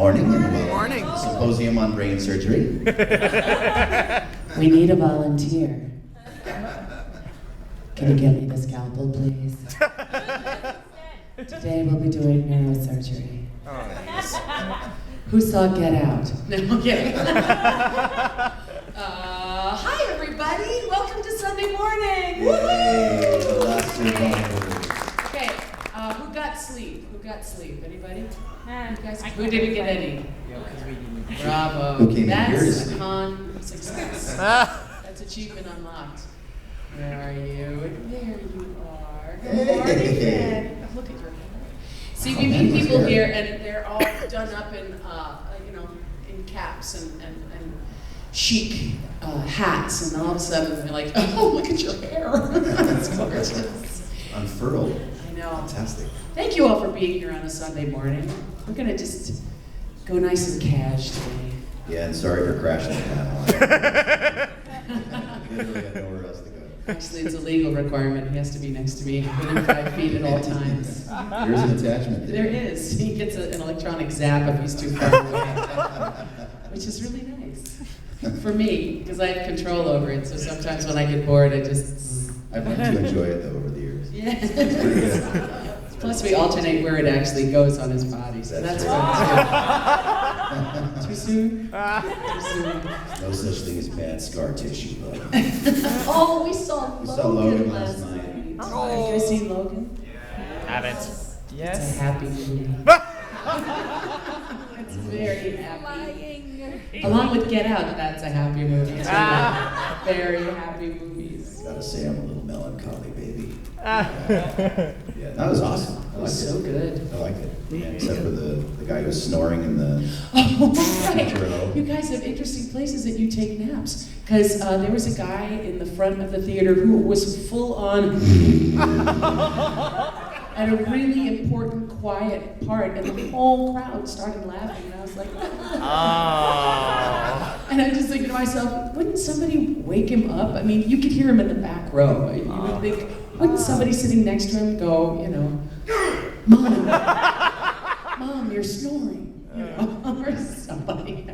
morning and welcome to the Symposium on Brain Surgery. We need a volunteer. Can you get me the scalpel, please? Today we'll be doing neurosurgery. Who saw Get Out? No, I'm kidding. Hi, everybody. Welcome to Sunday morning. Yay, the last survivors. Okay, who got sleep? Who got sleep? Anybody? Who didn't get any? Bravo. Who came in here to That's a sleep? con success. That's achievement unlocked. Where are you? There you are. Good morning, Ed. Look at your hair. See, we meet people here, and they're all done up in, in caps and chic hats, and all of a sudden they're like, "Oh, look at your hair! It's gorgeous." Unfurled. I know. Fantastic. Thank you all for being here on a Sunday morning. We're gonna just go nice and cash today. Yeah, and sorry for crashing the panel. Literally had nowhere else to go. Actually, it's a legal requirement. He has to be next to me within 5 feet at all times. There's an attachment there. There is. He gets an electronic zap if he's too far away, which is really nice for me because I have control over it. So sometimes when I get bored, I just. I've learned to enjoy it though over the years. Yeah. It's pretty good. Plus, we alternate where it actually goes on his body, so that's fun too. Too soon? Too soon. No such thing as bad scar tissue, though. Oh, we saw Logan last night. Oh. Have you guys seen Logan? Haven't. It's Yes. a happy movie. It's very happy. Along with Get Out, that's a happy movie. It's very happy movies. Gotta say, I'm a little melancholy, baby. Yeah, that was awesome. I It was liked so it. good. I liked it. Yeah, except for the guy who's snoring in the. Oh, right. Naruto. You guys have interesting places that you take naps. Because there was a guy in the front of the theater who was full on at a really important, quiet part, and the whole crowd started laughing, and I was like, Oh. And I'm just thinking to myself, wouldn't somebody wake him up? I mean, you could hear him in the back row. You would think, wouldn't somebody sitting next to him go, Mom, you're snoring, or somebody.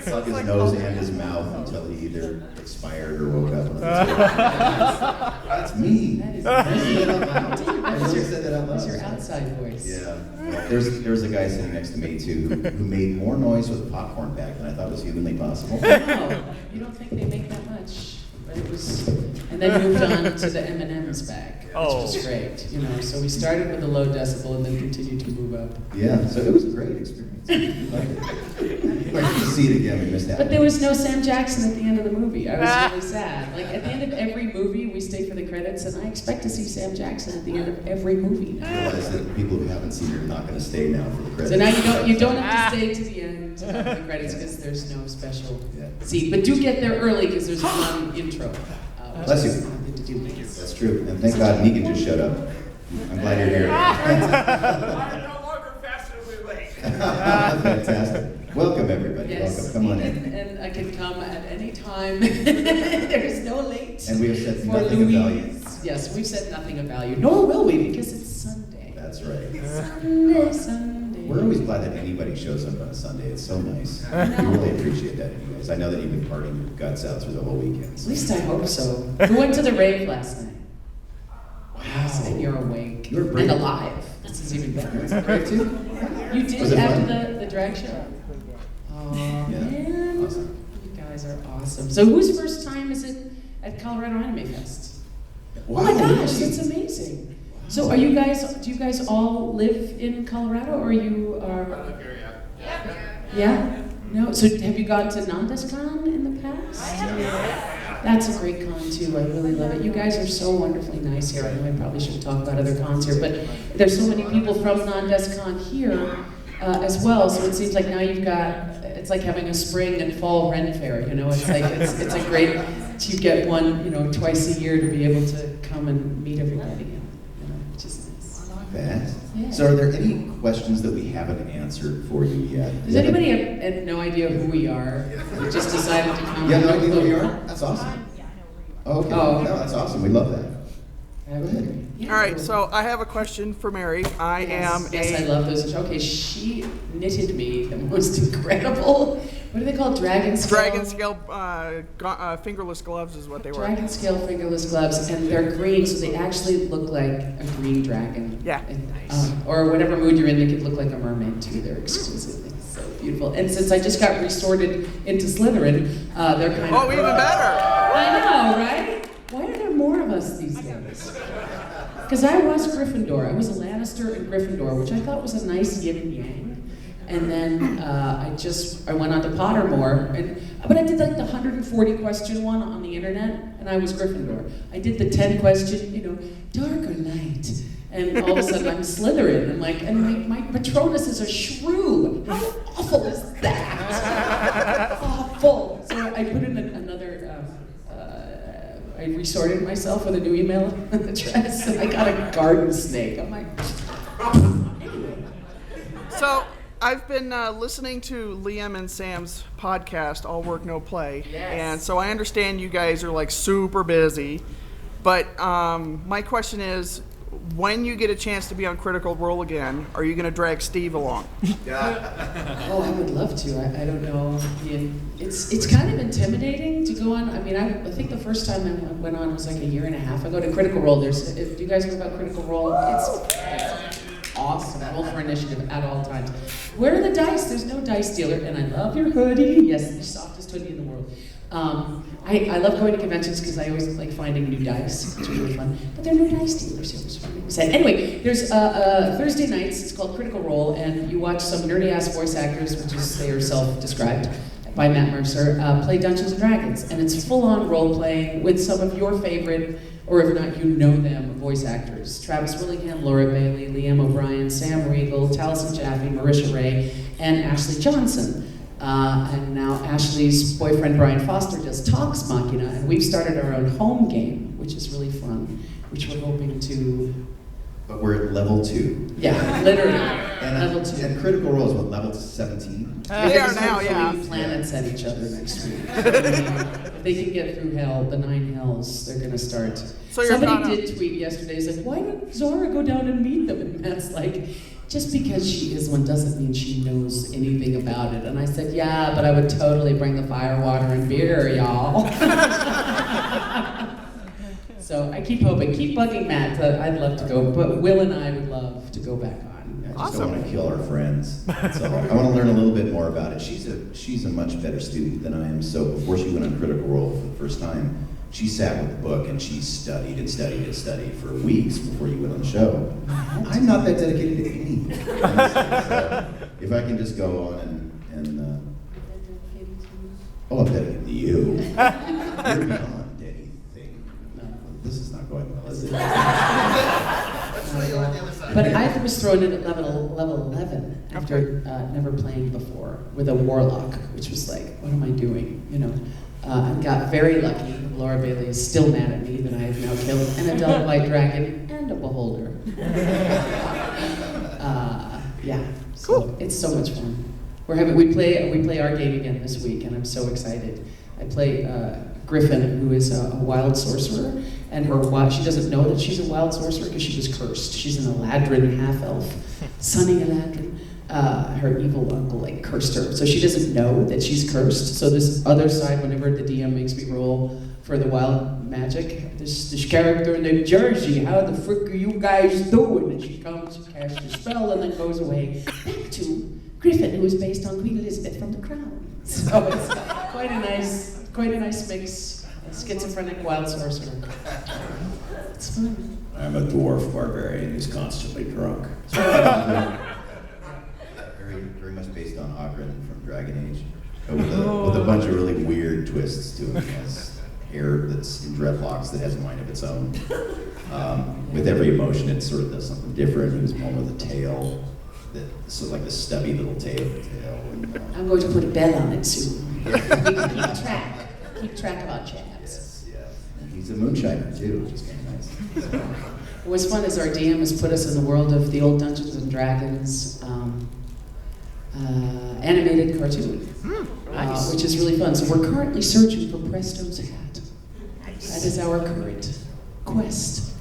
Suck his nose and his mouth until he either expired or woke up. That's me. That is I said that out loud. I That's really said that out That's your loud. outside voice. Yeah. Well, there's a guy sitting next to me too who made more noise with a popcorn bag than I thought was humanly possible. Wow, you don't think they make that much, but it was, and then moved on to the M&M's bag, which was great, So we started with a low decibel and then continued to move up. Yeah. So it was a great experience. Loved it. If I could see it again, we missed that. But there was no Sam Jackson at the end of the movie. I was really sad. Like at the end of every movie, we stay for the credits, and I expect to see Sam Jackson at the end of every movie. I realize that people who haven't seen it are not going to stay now for the credits. So now you don't have to stay to the end to have the credits because there's no special seat. But do get there early because there's one intro. Bless you. Nothing to do with it. That's true. And thank God Negan just showed up. I'm glad you're here. I'm no longer fashionably late. Fantastic. Welcome, everybody. Yes, Welcome. Come on in. and I can come at any time. There's no late. And we have said for nothing of value. Louise. Yes, we've said nothing of value. Nor will we because it's Sunday. That's right. Sunday. We're always glad that anybody shows up on a Sunday. It's so nice. We really appreciate that, you guys. I know that you've been partying your guts out through the whole weekend. At least I hope so. Who went to the rave last night? Wow. And you're awake. You're brave. And alive. This is even better. Brave too? You Was did it after fun? the drag show? Oh, Yeah. man. Awesome. You guys are awesome. So whose first time is it at Colorado Anime Fest? Wow. Oh my gosh, that's amazing. So do you guys all live in Colorado or you are? Yeah? No? So have you gone to NandesCon in the past? That's a great con too, I really love it. You guys are so wonderfully nice here. I know I probably should talk about other cons here, but there's so many people from NandesCon here as well, so it seems like now you've got, it's like having a spring and fall Ren Fair, It's like, it's a great, you get one, twice a year to be able to come and meet everybody, which is nice. Fast. Yeah. So are there any questions that we haven't answered for you yet? Does anybody have no idea who we are? We just decided to come. You have no idea who you are? That's awesome. Oh, okay. Oh. No, that's awesome. We love that. I would. Yeah. All right, so I have a question for Mary. Yes, I love those. Okay, she knitted me the most incredible, what are they called? Dragon scale? Fingerless gloves is what they were. Dragon scale fingerless gloves, and they're green, so they actually look like a green dragon. Yeah. And, or whatever mood you're in, they could look like a mermaid too. They're exquisitely so beautiful. And since I just got resorted into Slytherin, they're kind of... Oh, even better! I know, right? Why are there more of us these days? Because I was Gryffindor. I was a Lannister and Gryffindor, which I thought was a nice yin and yang. And then I went on to Pottermore, but I did like the 140 question one on the internet, and I was Gryffindor. I did the 10 question, dark or light, and all of a sudden I'm Slytherin. I'm like, and my Patronus is a shrew. How awful is that? Awful. So I put in another. I resorted myself with a new email address, and I got a garden snake. I'm like, anyway. So I've been listening to Liam and Sam's podcast, All Work No Play, and so I understand you guys are like super busy. But my question is, when you get a chance to be on Critical Role again, are you going to drag Steve along? Oh, I would love to. I don't know. It's kind of intimidating to go on. I mean, I think the first time I went on was like a year and a half ago to Critical Role. Do you guys know about Critical Role? It's awesome. Roll for initiative at all times. Where are the dice? There's no dice dealer. And I love your hoodie. Yes, the softest hoodie in the world. I love going to conventions because I always like finding new dice, which is really fun. But there are no dice dealers here, which is sad. Anyway, there's Thursday nights. It's called Critical Role, and you watch some nerdy-ass voice actors, which is they are self-described by Matt Mercer, play Dungeons and Dragons, and it's full-on role-playing with some of your favorite, or if not, you know them, voice actors: Travis Willingham, Laura Bailey, Liam O'Brien, Sam Riegel, Taliesin Jaffe, Marisha Ray, and Ashley Johnson. And now Ashley's boyfriend Brian Foster does Talks Machina, and we've started our own home game, which is really fun, which we're hoping to... But we're at level 2. Yeah, literally, And level 2. And Critical Role is what, level 17? They are now, yeah. Planets at each other next week. If they can get through hell, the 9 hells, they're going to start. So Somebody did tweet yesterday, he's like, why did Zora go down and meet them? And Matt's like, just because she is one doesn't mean she knows anything about it. And I said, yeah, but I would totally bring the fire, water, and beer, y'all. So I keep hoping, keep bugging Matt. I'd love to go, but Will and I would love to go back on. I just don't want to kill our friends. So I want to learn a little bit more about it. She's a much better student than I am. So before she went on Critical Role for the first time, she sat with the book and she studied and studied and studied for weeks before you went on the show. I'm not that dedicated to anything. So if I can just go on and oh, I'm dedicated to you. You're beyond anything. This is not going well, is it? But I was thrown in at level 11 after never playing before with a warlock, which was like, what am I doing? I got very lucky. Laura Bailey is still mad at me that I have now killed an adult white dragon and a beholder. Yeah, so cool. It's so much fun. We play our game again this week, and I'm so excited. I play Griffin, who is a wild sorcerer, and she doesn't know that she's a wild sorcerer because she was cursed. She's an Eladrin half-elf, Sunny Eladrin. Her evil uncle cursed her, so she doesn't know that she's cursed. So this other side, whenever the DM makes me roll for the wild magic, this character named Jersey, how the frick are you guys doing? And she comes, casts a spell, and then goes away back to Griffin, who is based on Queen Elizabeth from The Crown. So it's quite a nice mix. Schizophrenic wild sorcerer. It's fun. I'm a dwarf barbarian who's constantly drunk. Very much based on Ogren from Dragon Age, with a bunch of really weird twists to it. He has hair that's in dreadlocks that has a mind of its own. With every emotion, it sort of does something different. He was born with a tail, sort of like a stubby little tail. I'm going to put a bell on it soon. We can keep track of our chaps. Yes, yeah. And he's a moonshiner too, which is kind of nice. What's fun is our DM has put us in the world of the old Dungeons and Dragons animated cartoon, Nice. which is really fun. So we're currently searching for Presto's hat. Nice. That is our current quest.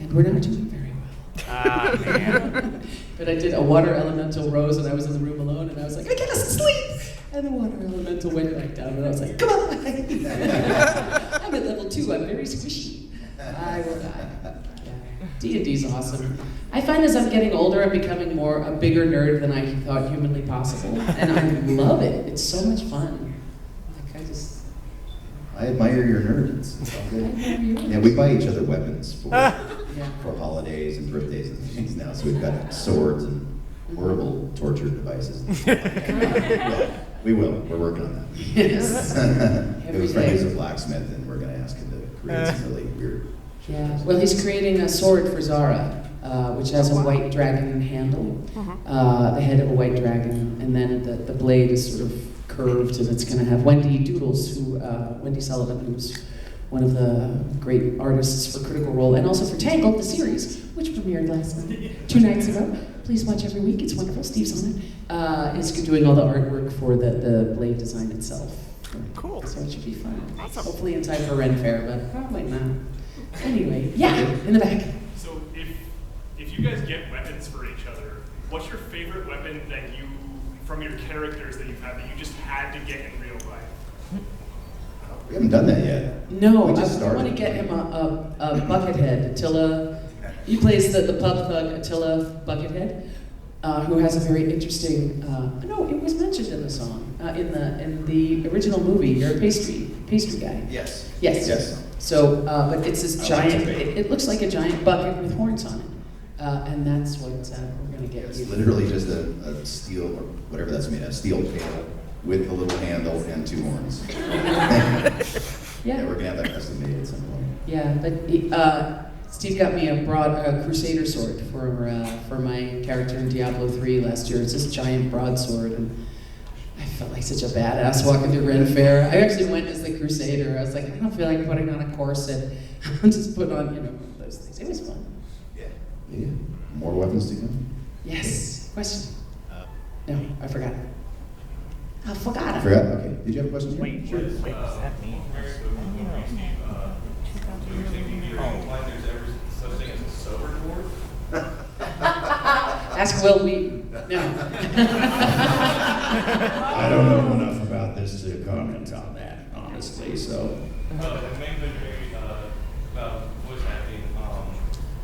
and we're not doing very well. Ah, man. But I did a water elemental rose, and I was in the room alone, and I was like, I gotta sleep! And the water elemental went back down, and I was like, come on! I'm at level 2, I'm very squishy. I will die. Yeah. D&D's awesome. I find as I'm getting older, I'm becoming a bigger nerd than I thought humanly possible, and I love it. It's so much fun. Like, I admire your nerd. It's all good. Yeah, we buy each other weapons for holidays and birthdays and things now. So we've got swords and horrible torture devices. Yeah, we will. We're working on that. Yes. It was friend who's a blacksmith, and we're going to ask him to create some really weird. Yeah. Well, he's creating a sword for Zara, which has a white dragon handle, the head of a white dragon, and then the blade is sort of curved, and it's going to have Wendy Doodles, Wendy Sullivan, who's one of the great artists for Critical Role, and also for Tangled, the series, which premiered last night, 2 nights ago. Please watch every week, it's wonderful. Steve's on it. Is doing all the artwork for the blade design itself. Cool. So it should be fun. Awesome. Hopefully in time for Ren Fair, but probably not. Anyway, yeah, in the back. So if you guys get weapons for each other, what's your favorite weapon that you, from your characters that you've had, that you just had to get in real life? We haven't done that yet. No, We I just started. want to get him a Buckethead, Attila. He plays the pub thug Attila Buckethead, who has a very interesting. No, it was mentioned in the song in the original movie. You're a pastry guy. Yes. Yes. Yes. So, but it's this I like giant. to bake. It looks like a giant bucket with horns on it, and that's what we're gonna get It's you. literally just a steel, or whatever that's made of, steel pail with a little handle and 2 horns. Yeah, we're gonna have that custom made at some point. Yeah, but Steve got me a Crusader sword for my character in Diablo 3 last year. It's this giant broadsword, and I felt like such a badass walking through Ren Fair. I actually went as the Crusader. I was like, I don't feel like putting on a corset. I'll just put on, those things. It was fun. Yeah. Yeah. More weapons to come? Yes. Question? No, I forgot. I forgot it. Forgot? Okay. Did you have a question? Wait, what does that mean? Do you think there's ever such thing as a sober dwarf? Ask Will Wheaton. No. I don't know enough about this to comment on that, honestly, so. The main thing about voice acting,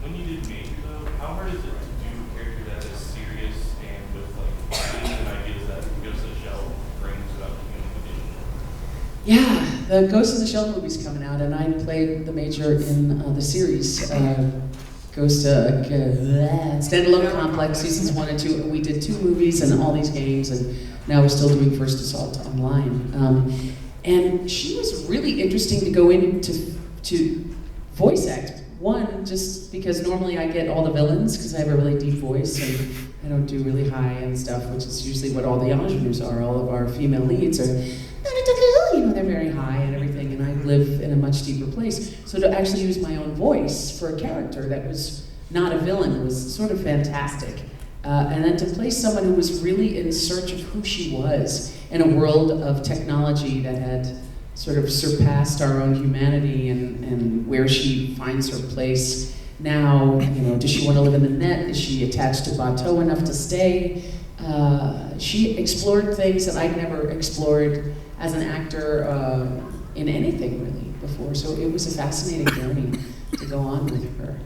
when you did Major though, how hard is it to do a character that is serious and with like ideas and ideas that Ghost of the Shell brings about the human condition? Yeah, the Ghost in the Shell movie's coming out, and I played the Major in the series. Ghost Standalone Complex, seasons 1 and 2. And we did 2 movies and all these games, and now we're still doing First Assault Online. And she was really interesting to go into to voice act. One, just because normally I get all the villains, because I have a really deep voice, and I don't do really high end stuff, which is usually what all the ingenues are. All of our female leads are, they're very high and everything, and I live in a much deeper place. So to actually use my own voice for a character that was not a villain was sort of fantastic. And then to play someone who was really in search of who she was in a world of technology that had sort of surpassed our own humanity, and where she finds her place now. Does she want to live in the net? Is she attached to Bateau enough to stay? She explored things that I'd never explored as an actor in anything really before. So it was a fascinating journey to go on with her.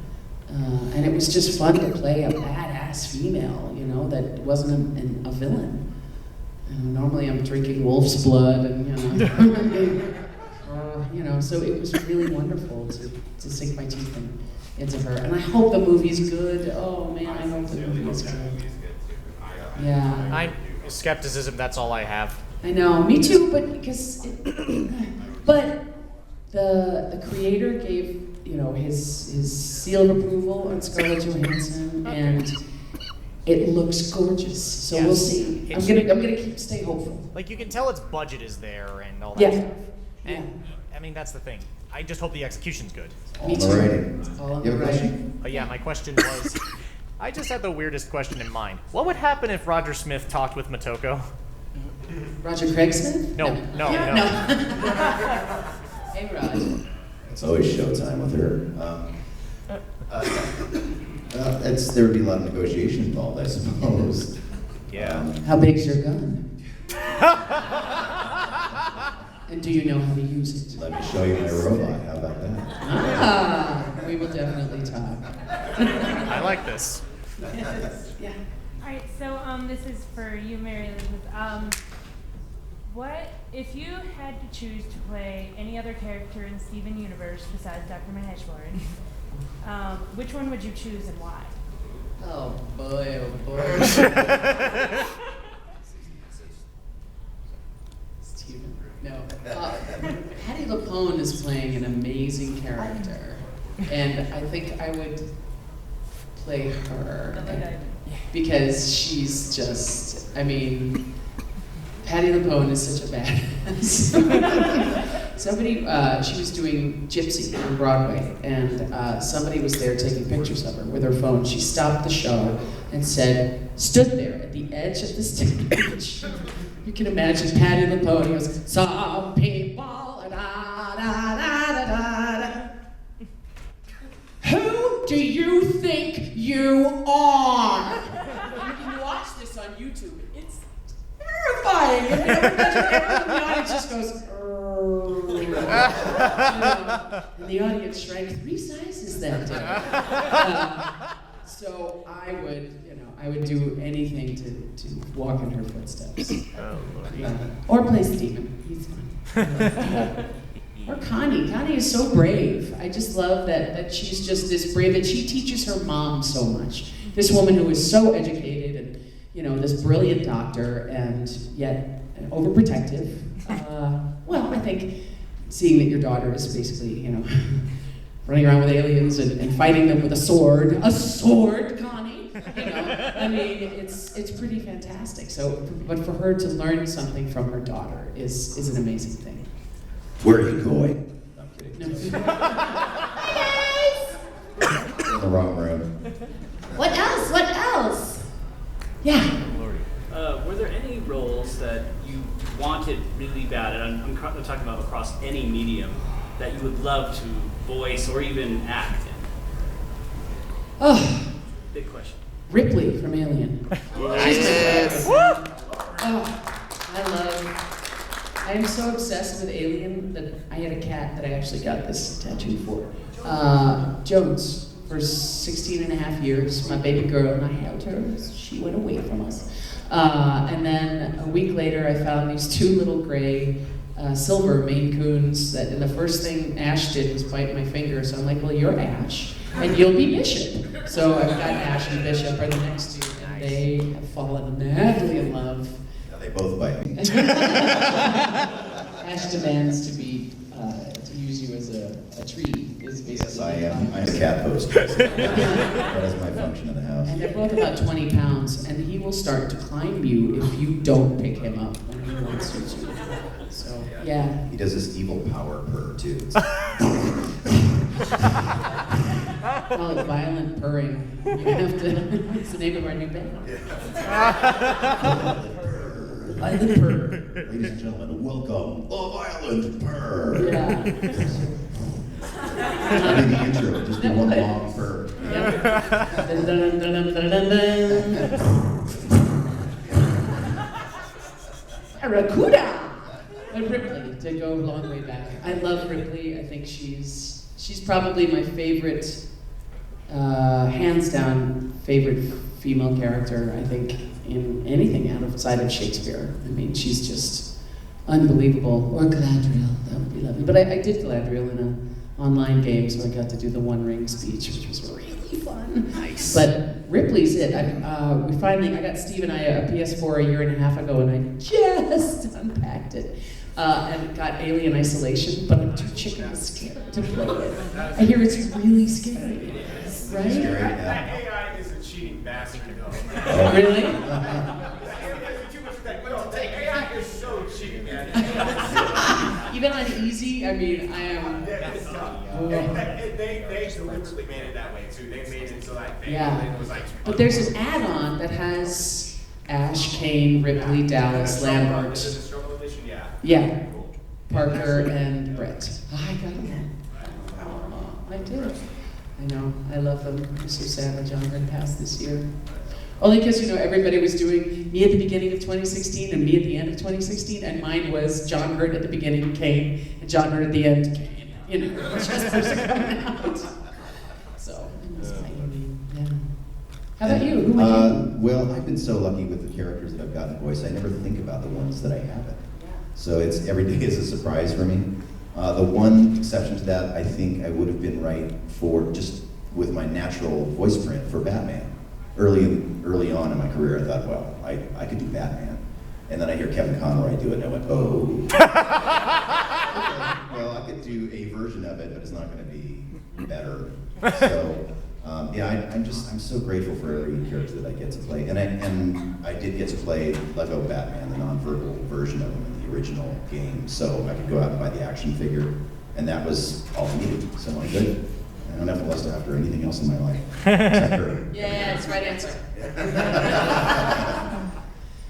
And it was just fun to play a badass female, that wasn't a villain. Normally I'm drinking wolf's blood and, so it was really wonderful to sink my teeth into her. And I hope the movie's good. Oh man, I hope the movie's good. Yeah. Skepticism, that's all I have. I know, me too, but but the creator gave his seal of approval on Scarlett Johansson, and it looks gorgeous. So we'll see. I'm gonna stay hopeful. Like, you can tell its budget is there and all that Yeah. stuff. And I mean, that's the thing. I just hope the execution's good. Me too. All righty. It's all in You the have a writing. question? But yeah, my question was, I just had the weirdest question in mind. What would happen if Roger Smith talked with Motoko? Roger Craig Smith? No. Hey, Rod. It's always showtime with her. There would be a lot of negotiation involved, I suppose. Yeah. How big's your gun? And do you know how to use it? Let me show you my robot. How about that? We will definitely talk. I like this. Yeah. All right, so this is for you, Mary Elizabeth. What if you had to choose to play any other character in Steven Universe besides Dr. Maheshwaran? Which one would you choose and why? Oh boy, oh boy. Steven, no. Patty LuPone is playing an amazing character, and I think I would play her because she's just, I mean, Patty LuPone is such a badass. Somebody, she was doing Gypsy on Broadway, and somebody was there taking pictures of her with her phone. She stopped the show and stood there at the edge of the stage. You can imagine Patty LuPone. He goes, some people, da, da, da, da, da. Who do you think you are? You can watch this on YouTube. It's terrifying. And everyone in the audience just goes, and the audience shrank 3 sizes that day. So I would do anything to walk in her footsteps. Or play Steven. He's fun. Or Connie. Connie is so brave. I just love that she's just this brave, and she teaches her mom so much. This woman who is so educated and, this brilliant doctor, and yet overprotective. Well, I think seeing that your daughter is basically, running around with aliens and fighting them with a sword, Connie. I mean, it's pretty fantastic. So, but for her to learn something from her daughter is an amazing thing. Where are you going? I'm kidding. No. In the wrong room. What else? What else? Yeah. Were there any roles that you wanted really bad, and I'm talking about across any medium, that you would love to voice or even act in? Oh, Big question. Ripley from Alien. Yes. I am so obsessed with Alien that I had a cat that I actually got this tattoo for. Jones. For 16 and a half years, my baby girl, and I held her as she went away from us. And then a week later, I found these 2 little gray silver Maine Coons and the first thing Ash did was bite my finger. So I'm like, well, you're Ash, and you'll be Bishop. So I've got Ash and Bishop are the next 2, and they have fallen madly in love. Now they both bite me. Ash demands to use you as a tree. Is basically Yes, I am. I'm a cat host. That is my function in the house. And they're both about 20 pounds, and he will start to climb you if you don't pick him up when he wants you to. So, yeah. He does this evil power purr, too. Call it violent purring. You have to, it's the name of our new band. Violent purr. Ladies and gentlemen, welcome, the violent purr. Yeah. That'd be the intro, just be one long purr. Yep. Dun, dun, dun, dun, dun, dun, dun. Barracuda! But Ripley, to go a long way back. I love Ripley. I think she's probably my favorite, hands down favorite female character, I think, in anything outside of Shakespeare. I mean, she's just unbelievable. Or Galadriel, that would be lovely. But I did Galadriel in an online game, so I got to do the One Ring speech, which was really fun. Nice. But Ripley's it. I got Steve and I a PS4 a year and a half ago, and I just unpacked it. And got Alien Isolation, but I'm too chicken scared to play it. I hear it's really scary, right? That AI is a cheating bastard, though. Oh, Really? AI is so cheating, man. Even on easy, I mean, I am. They deliberately made it that way too. They made it so like Yeah. it was like. But there's an add-on that has Ash, Kane, Ripley, Dallas, Lambert. Is it a struggle edition? Yeah. Yeah. Parker and Brett. I got them all. I did. I know, I love them. I'm so sad that John Hurt passed this year. Only because, everybody was doing me at the beginning of 2016 and me at the end of 2016, and mine was John Hurt at the beginning, Kane, and John Hurt at the end, Kane. Just person coming out. So, it was kind of neat, yeah. How about you? Who would you? Well, I've been so lucky with the characters that I've gotten voice. I never think about the ones that I haven't. So it's every day is a surprise for me. The one exception to that, I think I would have been right for just with my natural voice print for Batman. Early on in my career, I thought, well, I could do Batman. And then I hear Kevin Conroy do it, and I went, oh. Okay, well, I could do a version of it, but it's not going to be better. So, I'm so grateful for every character that I get to play. And I did get to play Lego Batman, the non-verbal version of him in the original game. So I could go out and buy the action figure, and that was all I needed. So I'm good. I don't have to lust after anything else in my life. Except her. Yeah, that's the right answer.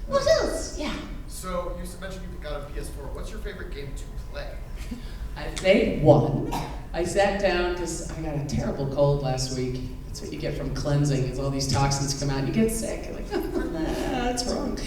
What else? Yeah. So you mentioned you got a PS4. What's your favorite game to play? I played one. I sat down because I got a terrible cold last week. That's what you get from cleansing, is all these toxins come out and you get sick. You're like, that's wrong.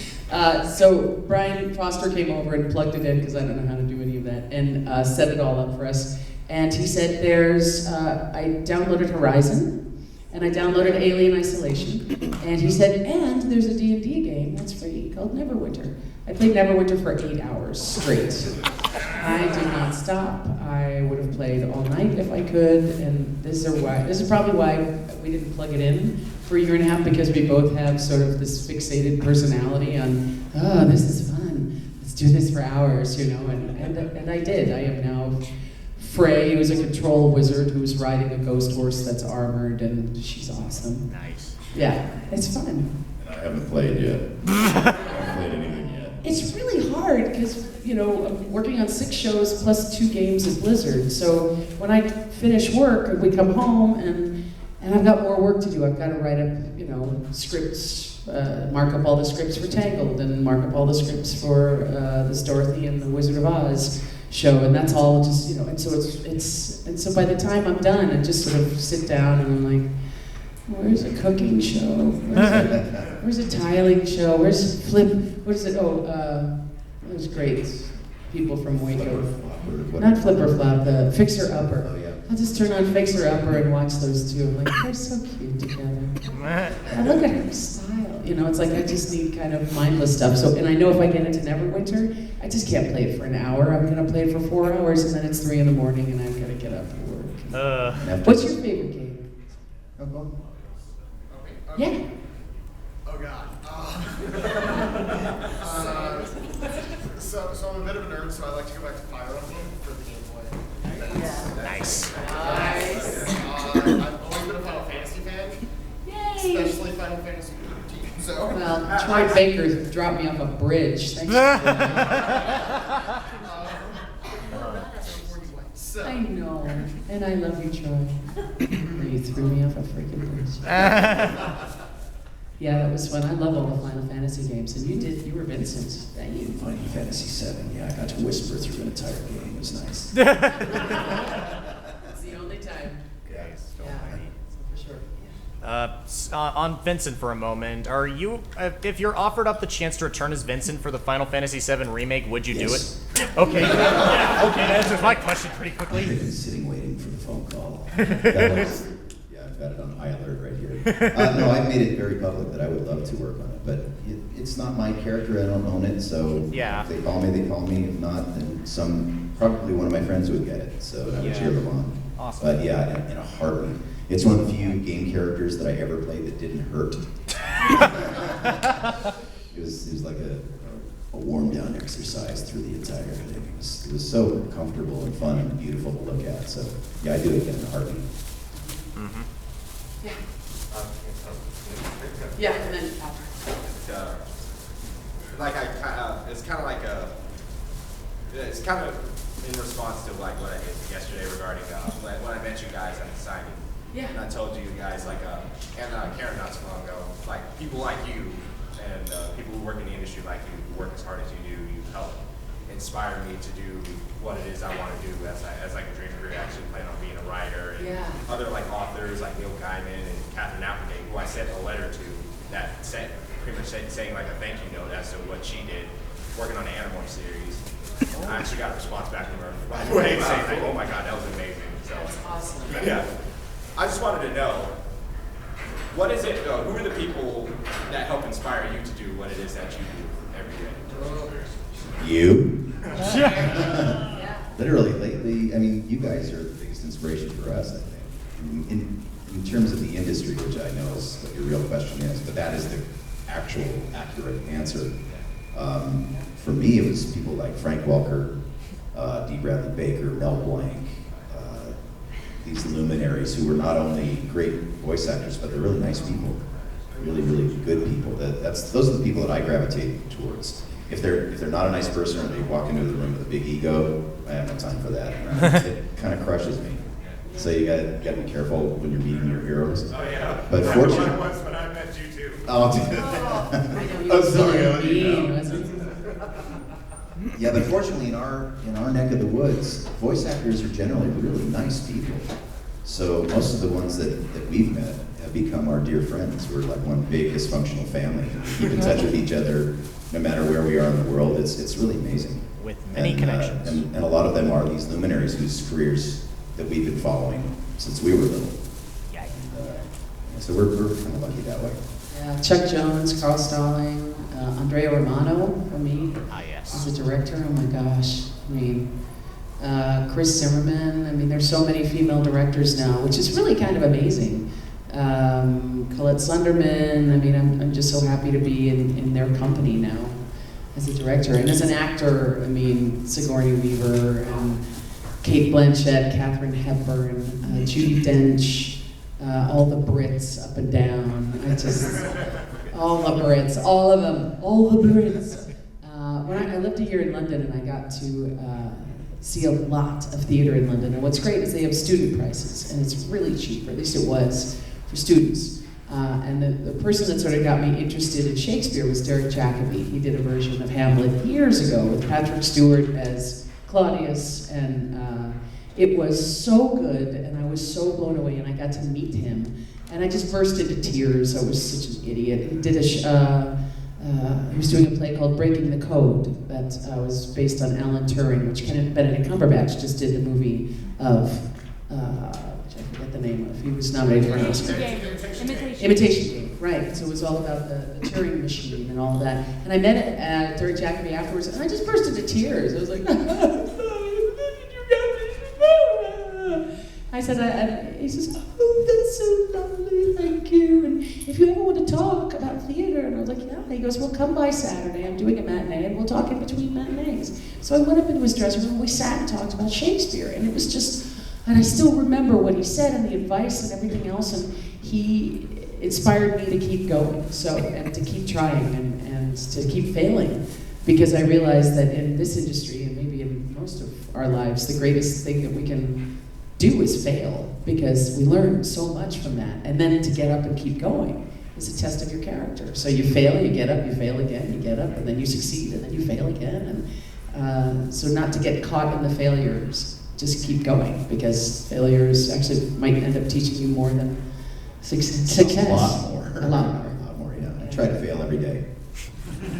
So Brian Foster came over and plugged it in, because I don't know how to do any of that, and set it all up for us. And he said I downloaded Horizon, and I downloaded Alien Isolation, and he said, and there's a D&D game that's free called Neverwinter. I played Neverwinter for 8 hours straight. I did not stop. I would have played all night if I could, and this is probably why we didn't plug it in for a year and a half, because we both have sort of this fixated personality on, oh, this is fun, let's do this for hours, and I did. I am now Frey, who is a control wizard who's riding a ghost horse that's armored, and she's awesome. Nice. Yeah, it's fun. And I haven't played yet. I haven't played anything yet. It's really hard because, I'm working on 6 shows plus 2 games at Blizzard. So when I finish work, we come home and I've got more work to do. I've got to write up, scripts, mark up all the scripts for Tangled, and mark up all the scripts for this Dorothy and the Wizard of Oz show, and that's all just, and so and so by the time I'm done, I just sort of sit down and I'm like, where's a cooking show? Where's a tiling show? Where's Flip? What is it? Those great people from Waco. Not Flipper Flop, the Fixer Upper. Oh, yeah. I'll just turn on Fixer Upper and watch those two. I'm like, they're so cute together. And look at her style. It's like I just need kind of mindless stuff. So, and I know if I get into Neverwinter, I just can't play it for an hour. I'm going to play it for 4 hours, and then it's 3 in the morning, and I've got to get up for work. What's your favorite game? Oh, go on. Yeah. Oh God. So I'm a bit of a nerd, so I like to go back to Fire Emblem for the Game Boy. Nice. I've always been a Final Fantasy fan, Yay! especially Final Fantasy 13. So. Well, Troy Baker dropped me off a bridge. Thanks for that. I know, and I love you, Troy. You threw me off a freaking bridge. Yeah, that was fun. I love all the Final Fantasy games, and you were Vincent. Thank you. Final Fantasy VII, yeah, I got to whisper through an entire game. It was nice. That's the only time. Yeah, for sure. On Vincent for a moment, are you, if you're offered up the chance to return as Vincent for the Final Fantasy VII remake, would you do it? Okay. Yeah, okay, that answers my question pretty I've quickly. been sitting waiting for the phone call. I've got it on high alert right here. No, I've made it very public that I would love to work on it, but it's not my character. I don't own it, so Yeah. if they call me, they call me. If not, then probably one of my friends would get it, so I would cheer them on. Awesome. But yeah, in a heartbeat. It's one of the few game characters that I ever played that didn't hurt. It was like a warm down exercise through the entire thing. It was so comfortable and fun and beautiful to look at. So yeah, I do it again in a heartbeat. Mm-hmm. Yeah. Yeah, and then it's kind of in response to like what I did yesterday regarding when I met you guys at the signing. Yeah. And I told you guys and Karen not so long ago, like people like you and people who work in the industry like you, who work as hard as you do, you help inspired me to do what it is I want to do as like a dream career. I actually plan on being a writer, and other like authors like Neil Gaiman and Catherine Applegate, who I sent a letter to that said pretty much saying like a thank you note as to what she did working on the Animal series. I actually got a response back from her, by the way, saying like, oh my God, that was amazing. So That's awesome. yeah, I just wanted to know, what is it, who are the people that help inspire you to do what it is that you do every day? You? Literally, lately, I mean, you guys are the biggest inspiration for us, I think. In terms of the industry, which I know is what your real question is, but that is the actual accurate answer. For me, it was people like Frank Welker, D. Bradley Baker, Mel Blanc, these luminaries who were not only great voice actors, but they're really nice people, really, really good people. Those are the people that I gravitate towards. If they're not a nice person or they walk into the room with a big ego, I have no time for that. It kind of crushes me. So you gotta be careful when you're meeting your heroes. Oh yeah. But I fortunately, once when I met you too. Oh, I know you I'm were sorry, so I didn't mean, know. wasn't it? Yeah, but fortunately in our neck of the woods, voice actors are generally really nice people. So most of the ones that we've met have become our dear friends. We're like one big dysfunctional family. We keep in touch with each other no matter where we are in the world. It's really amazing. With many connections. And a lot of them are these luminaries whose careers that we've been following since we were little. Yeah. So we're kind of lucky that way. Yeah, Chuck Jones, Carl Stalling, Andrea Romano for me. Ah, yes. As a director, oh my gosh. I mean, Chris Zimmerman. I mean, there's so many female directors now, which is really kind of amazing. Colette Sunderman. I mean, I'm just so happy to be in their company now as a director. And as an actor, I mean, Sigourney Weaver, Kate Blanchett, Katharine Hepburn, Judi Dench, all the Brits up and down. All the Brits, all of them, all the Brits. When I lived a year in London, and I got to see a lot of theater in London. And what's great is they have student prices, and it's really cheap, or at least it was for students. And the person that sort of got me interested in Shakespeare was Derek Jacobi. He did a version of Hamlet years ago with Patrick Stewart as Claudius, and it was so good, and I was so blown away, and I got to meet him, and I just burst into tears. I was such an idiot. He did he was doing a play called Breaking the Code that was based on Alan Turing, which Benedict Cumberbatch just did the movie of, which I forget the name of. He was nominated for an Oscar. Imitation Game, right. So it was all about the Turing machine and all of that. And I met Derek Jacobi afterwards, and I just burst into tears. I was like, I said, he says, oh, that's so lovely, thank you. And if you ever want to talk about theater, and I was like, yeah. He goes, well, come by Saturday. I'm doing a matinee, and we'll talk in between matinees. So I went up into his dressing room, and we sat and talked about Shakespeare, and it was just, and I still remember what he said and the advice and everything else, and he inspired me to keep going, and to keep trying, and to keep failing, because I realized that in this industry, and maybe in most of our lives, the greatest thing that we can do is fail, because we learn so much from that. And then to get up and keep going is a test of your character. So you fail, you get up, you fail again, you get up, and then you succeed, and then you fail again. And so not to get caught in the failures, just keep going, because failures actually might end up teaching you more than success. A lot more. A lot more. A lot more, yeah. I try to fail every day.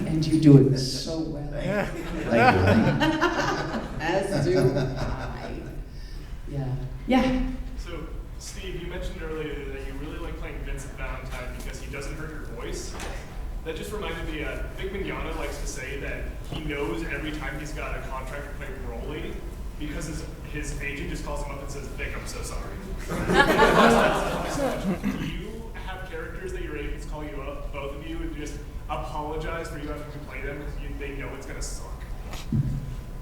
And you do it so well. Thank you. As do I. Yeah. Yeah. So, Steve, you mentioned earlier that you really like playing Vincent Valentine because he doesn't hurt your voice. That just reminded me, Vic Mignogna likes to say that he knows every time he's got a contract to play Broly because his agent just calls him up and says, Vic, I'm so sorry. Do you have characters that your agents call you up, both of you, and just apologize for you having to play them because they know it's going to suck?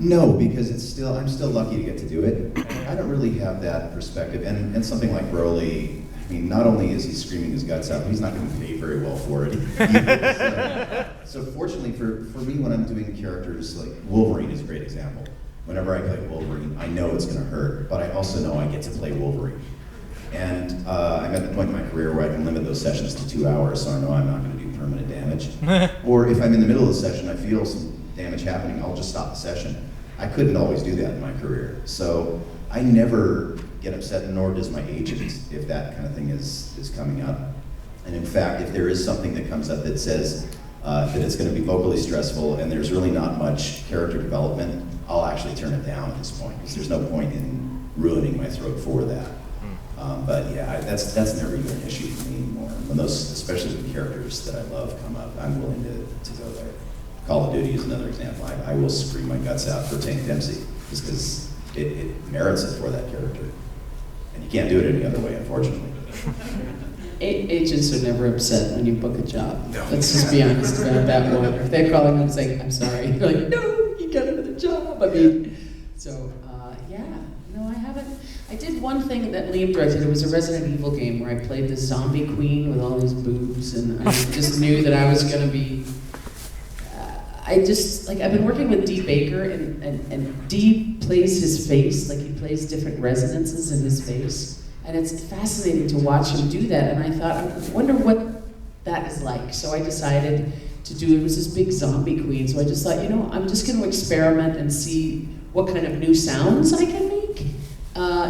No, because I'm still lucky to get to do it. I don't really have that perspective. And something like Broly, I mean, not only is he screaming his guts out, he's not going to pay very well for it. So fortunately for me, when I'm doing characters, like Wolverine is a great example. Whenever I play Wolverine, I know it's going to hurt, but I also know I get to play Wolverine. And I'm at the point in my career where I can limit those sessions to 2 hours, so I know I'm not going to do permanent damage. Or if I'm in the middle of the session, I feel some damage happening, I'll just stop the session. I couldn't always do that in my career. So I never get upset, nor does my agent, if that kind of thing is coming up. And in fact, if there is something that comes up that says that it's going to be vocally stressful and there's really not much character development, I'll actually turn it down at this point, because there's no point in ruining my throat for that. But yeah, that's never even an issue for me anymore. When those, especially the characters that I love come up, I'm willing to go there. Call of Duty is another example. I will scream my guts out for Tank Dempsey, just because it merits it for that character. And you can't do it any other way, unfortunately. Agents are never upset when you book a job. No. Let's just be honest about that one. If they're calling and saying, I'm sorry, you're like, no, you got another job. I mean, so, yeah, no, I haven't. I did one thing that Liam directed. It was a Resident Evil game where I played the zombie queen with all these boobs, and I just knew that I was going to be. I've been working with Dee Baker, and Dee plays his face, like he plays different resonances in his face. And it's fascinating to watch him do that. And I thought, I wonder what that is like. So I decided to do, it was this big zombie queen. So I just thought, I'm just going to experiment and see what kind of new sounds I can make.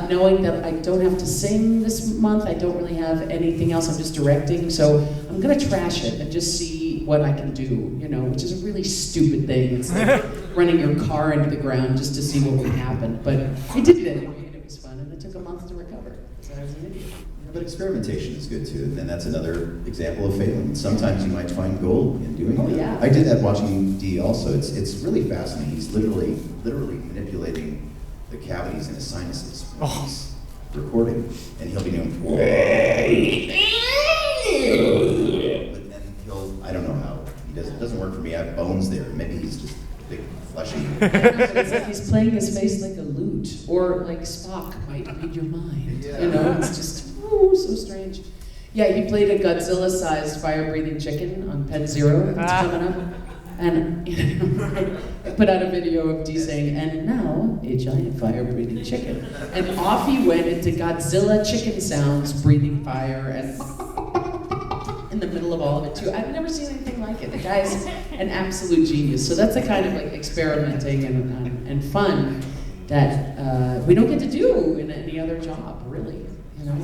Knowing that I don't have to sing this month, I don't really have anything else, I'm just directing. So I'm going to trash it and just see what I can do, which is a really stupid thing. It's like running your car into the ground just to see what would happen. But I did it anyway, and it was fun. And it took a month to recover. I was an idiot. But experimentation is good too, and that's another example of failing. Sometimes you might find gold in doing that. Yeah. I did that watching Dee also. It's really fascinating. He's literally manipulating the cavities in his sinuses when he's recording, and he'll be doing. But then I don't know how he does it. It doesn't work for me. I have bones there. Maybe he's just big, fleshy. It's like he's playing his face like a lute, or like Spock might read your mind. Yeah. It's just so strange. Yeah, he played a Godzilla-sized fire-breathing chicken on Pet Zero that's coming up. And I put out a video of Dee saying, and now a giant fire-breathing chicken. And off he went into Godzilla chicken sounds, breathing fire, and in the middle of all of it too. I've never seen anything like it. The guy's an absolute genius. So that's the kind of like experimenting and fun that we don't get to do in any other job, really.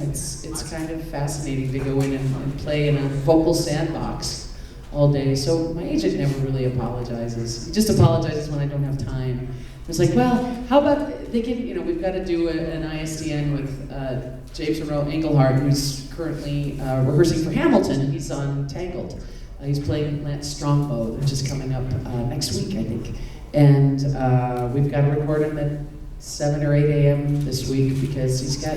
It's kind of fascinating to go in and play in a vocal sandbox all day. So my agent never really apologizes. He just apologizes when I don't have time. It's like, well, how about they give, we've got to do an ISDN with James Monroe Englehart, who's currently rehearsing for Hamilton. He's on Tangled. He's playing Lance Strongbow, which is coming up next week, I think. And we've got to record him at 7 or 8 a.m. this week because he's got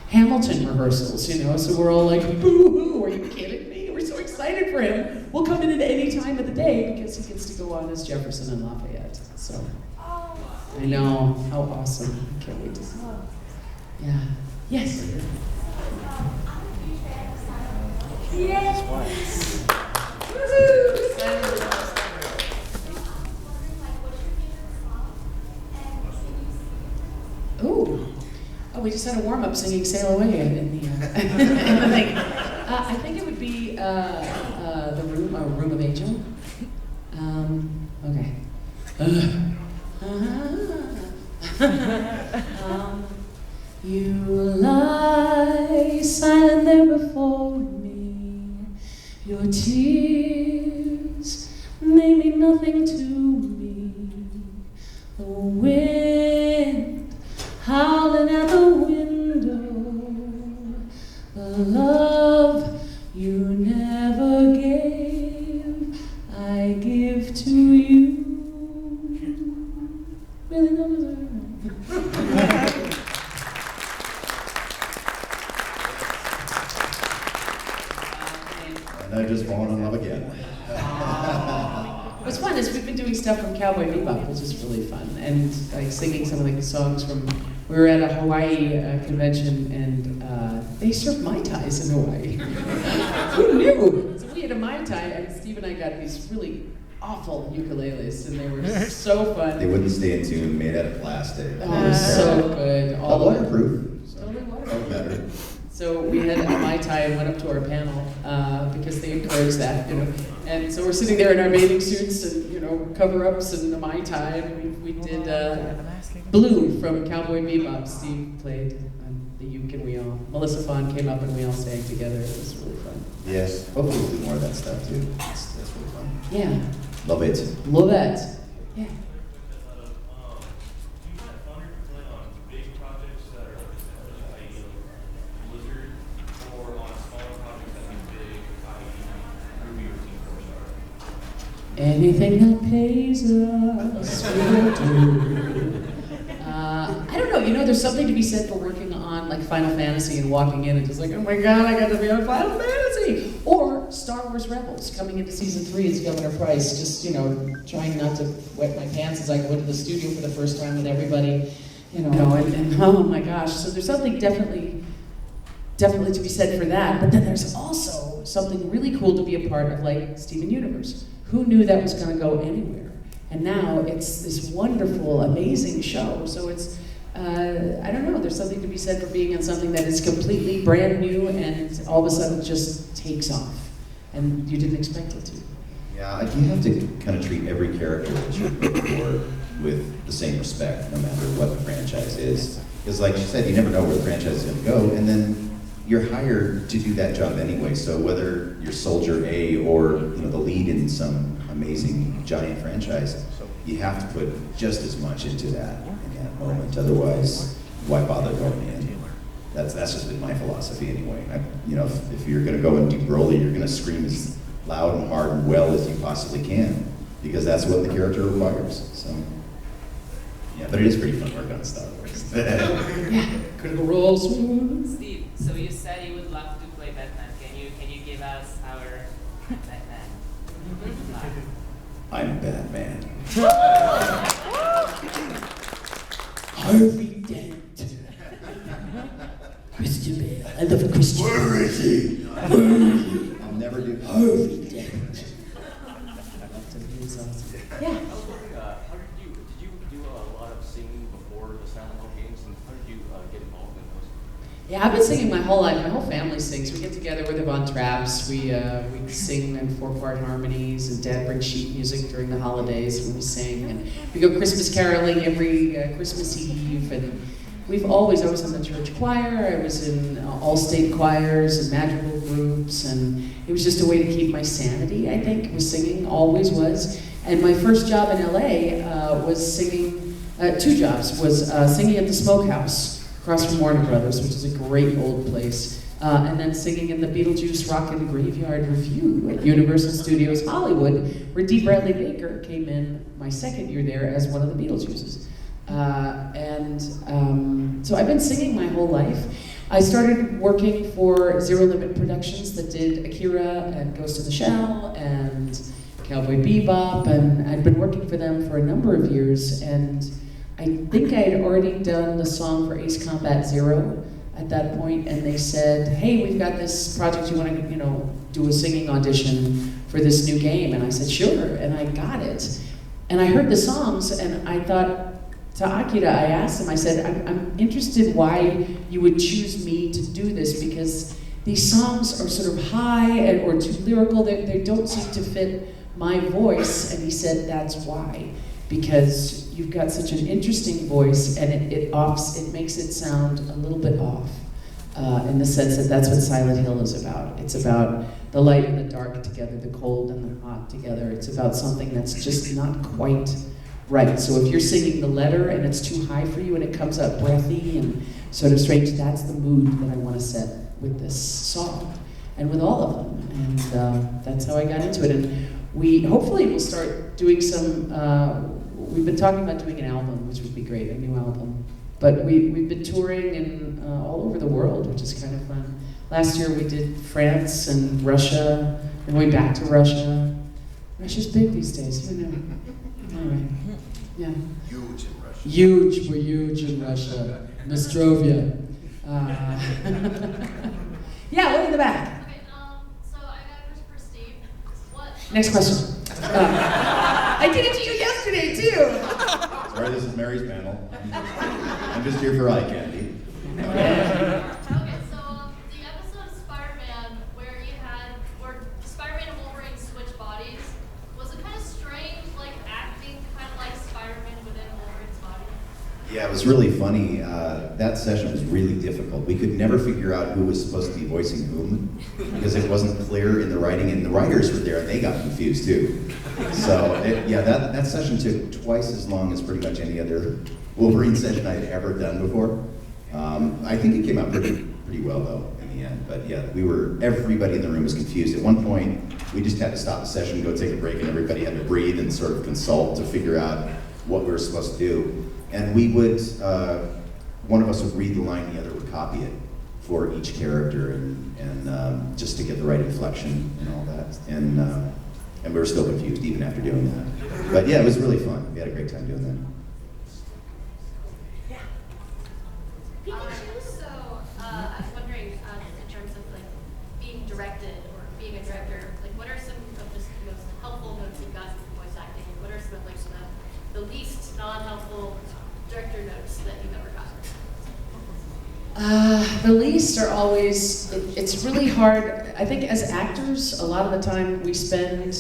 Hamilton rehearsals, so we're all like, boo-hoo, are you kidding me? We're so excited for him. We'll come in at any time of the day because he gets to go on as Jefferson and Lafayette. So, I know, how awesome. I can't wait to see. Yeah. Yes? Yes! Oh, we just had a warm-up singing "Sail Away" in the in the thing. I think it would be the Room of Angel. Okay. You lie silent there before me. Your tears, they mean nothing to me. The wind howling at the window, the love you never gave, I give to you. Really knows And I've just fallen in love again. What's fun is we've been doing stuff from Cowboy Bebop, which is really fun, and like singing some of the songs from. We were at a Hawaii convention, and they serve Mai Tais in Hawaii. Who knew? So we had a Mai Tai, and Steve and I got these really awful ukuleles, and they were so fun. They wouldn't stay in tune, made out of plastic. Oh, so good. All waterproof. Totally All waterproof. better. So we had a Mai Tai and went up to our panel because they encouraged that, And so we're sitting there in our bathing suits and, cover-ups and the Mai Tai. And we did Blue from Cowboy Bebop. Steve played the uke, and Melissa Fon came up and we all sang together. It was really fun. Yes, hopefully we'll do more of that stuff too. That's really fun. Yeah. Love it. Love it. Yeah. Anything that pays us, we'll do. I don't know, there's something to be said for working on like Final Fantasy and walking in and just like, oh my god, I got to be on Final Fantasy! Or Star Wars Rebels, coming into season 3 as Governor Price, just, trying not to wet my pants as I go into the studio for the first time with everybody, and oh my gosh, so there's something definitely to be said for that, but then there's also something really cool to be a part of, like Steven Universe. Who knew that was going to go anywhere? And now it's this wonderful, amazing show. So it's, I don't know, there's something to be said for being on something that is completely brand new and all of a sudden just takes off. And you didn't expect it to. Yeah, you have to kind of treat every character that you work for with the same respect, no matter what the franchise is. Because like she said, you never know where the franchise is going to go, and then you're hired to do that job anyway. So whether you're Soldier A or the lead in some amazing giant franchise, you have to put just as much into that in that moment. Otherwise, why bother going in? That's just been my philosophy anyway. If you're going to go and do Broly, you're going to scream as loud and hard and well as you possibly can, because that's what the character requires. So yeah, but it is pretty fun working on Star Wars. Critical roles. Steve, so you said you would love to play Batman. Can you give us our Batman? I'm Batman. Harvey Dent. Christian Bale. I love Christian. Where is he? I'll never do Harvey Dent. Yeah. How did you do a lot of singing before the Silent Hill games, and how did you get involved in those? Yeah, I've been singing my whole life. My whole family sings. We get together with Yvonne Traps. We sing in 4-part harmonies, and Dad brings sheet music during the holidays when we sing. And we go Christmas caroling every Christmas Eve. And I was in the church choir. I was in all-state choirs and madrigal groups. And it was just a way to keep my sanity, I think, was singing, always was. And my first job in LA was singing, 2 jobs, was singing at the Smokehouse across from Warner Brothers, which is a great old place, and then singing in the Beetlejuice Rockin' Graveyard Review at Universal Studios Hollywood, where D. Bradley Baker came in my second year there as one of the Beetlejuices. So I've been singing my whole life. I started working for Zero Limit Productions that did Akira and Ghost in the Shell and Cowboy Bebop, and I'd been working for them for a number of years, and I think I had already done the song for Ace Combat Zero at that point, and they said, hey, we've got this project, you want to, do a singing audition for this new game? And I said, sure, and I got it. And I heard the songs, and I thought, to Akira, I asked him, I said, I'm interested why you would choose me to do this, because these songs are sort of high or too lyrical, they don't seem to fit my voice. And he said, that's why. Because you've got such an interesting voice, and it makes it sound a little bit off, in the sense that that's what Silent Hill is about. It's about the light and the dark together, the cold and the hot together. It's about something that's just not quite right. So if you're singing the letter and it's too high for you and it comes out breathy and sort of strange, that's the mood that I want to set with this song, and with all of them. And that's how I got into it. And we hopefully will start doing some. We've been talking about doing an album, which would be great, a new album. But we've been touring in all over the world, which is kind of fun. Last year we did France and Russia, and going back to Russia. Russia's big these days, who knew? Anyway, yeah. Huge in Russia. Huge, we're huge in Russia. Nostrovia. Yeah, one in the back. Okay, so I got a question for Steve. Next question. I did it to you yesterday, too. Sorry, this is Mary's panel. I'm just here for eye candy. Okay, so the episode of Spider-Man where Spider-Man and Wolverine switch bodies, was it kind of strange, like Yeah, it was really funny. That session was really difficult. We could never figure out who was supposed to be voicing whom because it wasn't clear in the writing, and the writers were there and they got confused too. So that session took twice as long as pretty much any other Wolverine session I'd ever done before. I think it came out pretty well though in the end. But yeah, everybody in the room was confused. At one point, we just had to stop the session, go take a break, and everybody had to breathe and sort of consult to figure out what we were supposed to do. And we would, one of us would read the line, the other would copy it for each character, and just to get the right inflection and all that. And we were still confused even after doing that. But yeah, it was really fun. We had a great time doing that. So, I was wondering, in terms of like being directed or being a director, like what are some of the most helpful notes you've gotten from voice acting? What are some of like the least non-helpful director notes that you've ever gotten? The least are always, it's really hard. I think as actors, a lot of the time we spend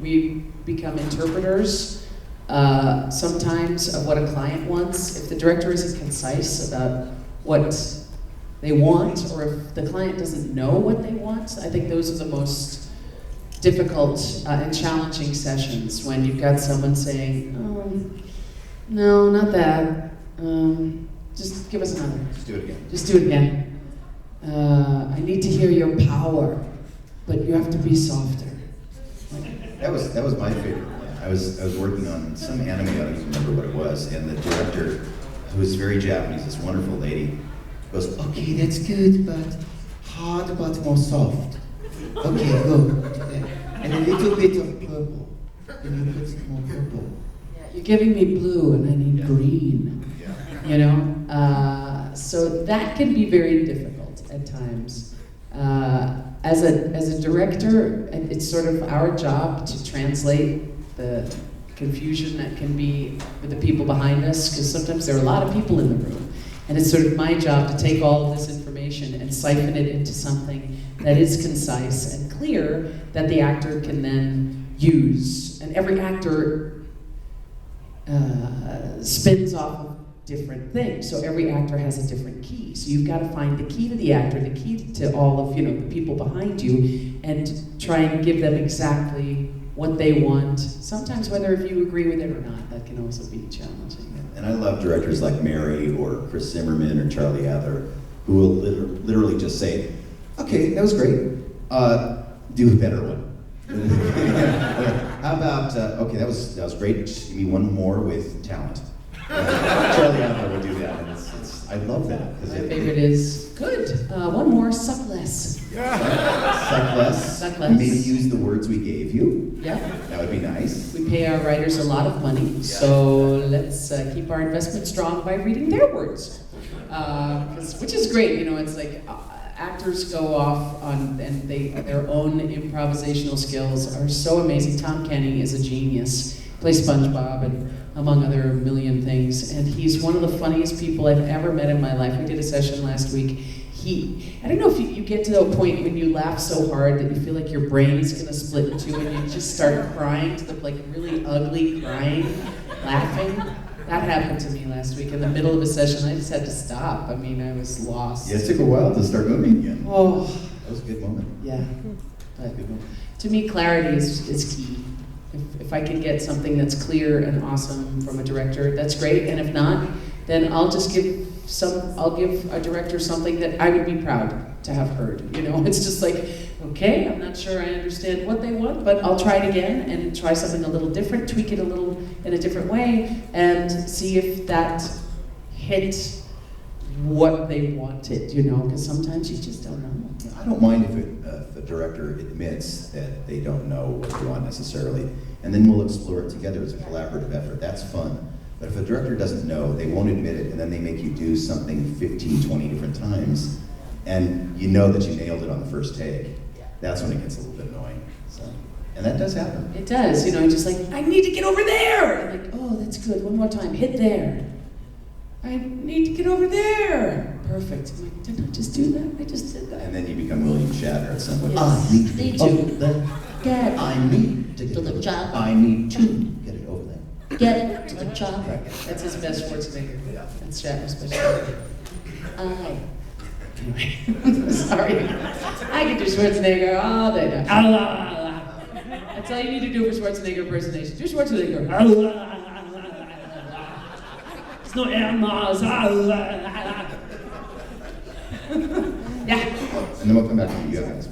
we become interpreters sometimes of what a client wants. If the director isn't concise about what they want, or if the client doesn't know what they want, I think those are the most difficult and challenging sessions, when you've got someone saying, oh, no, not that. Just give us another. Just do it again. Just do it again. I need to hear your power, but you have to be softer. That was my favorite one. I was working on some anime, I don't even remember what it was, and the director, who was very Japanese, this wonderful lady, goes, okay, that's good, but hard but more soft. Okay, go. And a little bit of purple. And you put some more purple. You're giving me blue and I need green. You know? So that can be very difficult at times. As a director, it's sort of our job to translate the confusion that can be with the people behind us, because sometimes there are a lot of people in the room. And it's sort of my job to take all of this information and siphon it into something that is concise and clear that the actor can then use. And every actor spins off of different things. So every actor has a different key. So you've got to find the key to the actor, the key to all of the people behind you, and try and give them exactly what they want. Sometimes whether if you agree with it or not, that can also be challenging. And I love directors like Mary or Chris Zimmerman or Charlie Adler, who will literally just say, okay, that was great, do a better one. How about, okay, that was great, just give me one more with talent. Charlie Adler would do that, and I love that. My favorite is, good, one more, suck less. Suck less. Suck less. Maybe use the words we gave you. Yeah. That would be nice. We pay our writers a lot of money, so let's keep our investment strong by reading their words. Which is great, it's like actors go off on, and their own improvisational skills are so amazing. Tom Kenny is a genius, plays SpongeBob and among other million things, and he's one of the funniest people I've ever met in my life. We did a session last week. I don't know if you get to a point when you laugh so hard that you feel like your brain is going to split in two and you just start crying, to the really ugly crying, laughing. That happened to me last week in the middle of a session. I just had to stop. I was lost. Yeah, it took a while to start moving again. Oh. That was a good moment. Yeah. But to me, clarity is key. If I can get something that's clear and awesome from a director, that's great. And if not, then I'll give a director something that I would be proud to have heard. It's just like, okay, I'm not sure I understand what they want, but I'll try it again and try something a little different, tweak it a little in a different way, and see if that hit what they wanted, because sometimes you just don't know. I don't mind if a director admits that they don't know what they want necessarily, and then we'll explore it together as a collaborative effort. That's fun. But if a director doesn't know, they won't admit it, and then they make you do something 15, 20 different times, and you know that you nailed it on the first take, that's when it gets a little bit annoying. And that does happen. It does, just like, I need to get over there! And like, oh, that's good, one more time, hit there. I need to get over there! Perfect. I'm like, didn't I just do that? I just did that. And then you become William Shatner at some point. Yes. I need to get over there. Get I need to get over there. I need to get it over there. Get to the chopper. That's his best Schwarzenegger. That's Shatner's best Schwarzenegger. Anyway, sorry. I can do Schwarzenegger all day now. That's all you need to do for Schwarzenegger impersonation. Do Schwarzenegger. It's no air Mars. Yeah. And then we'll come back to you guys.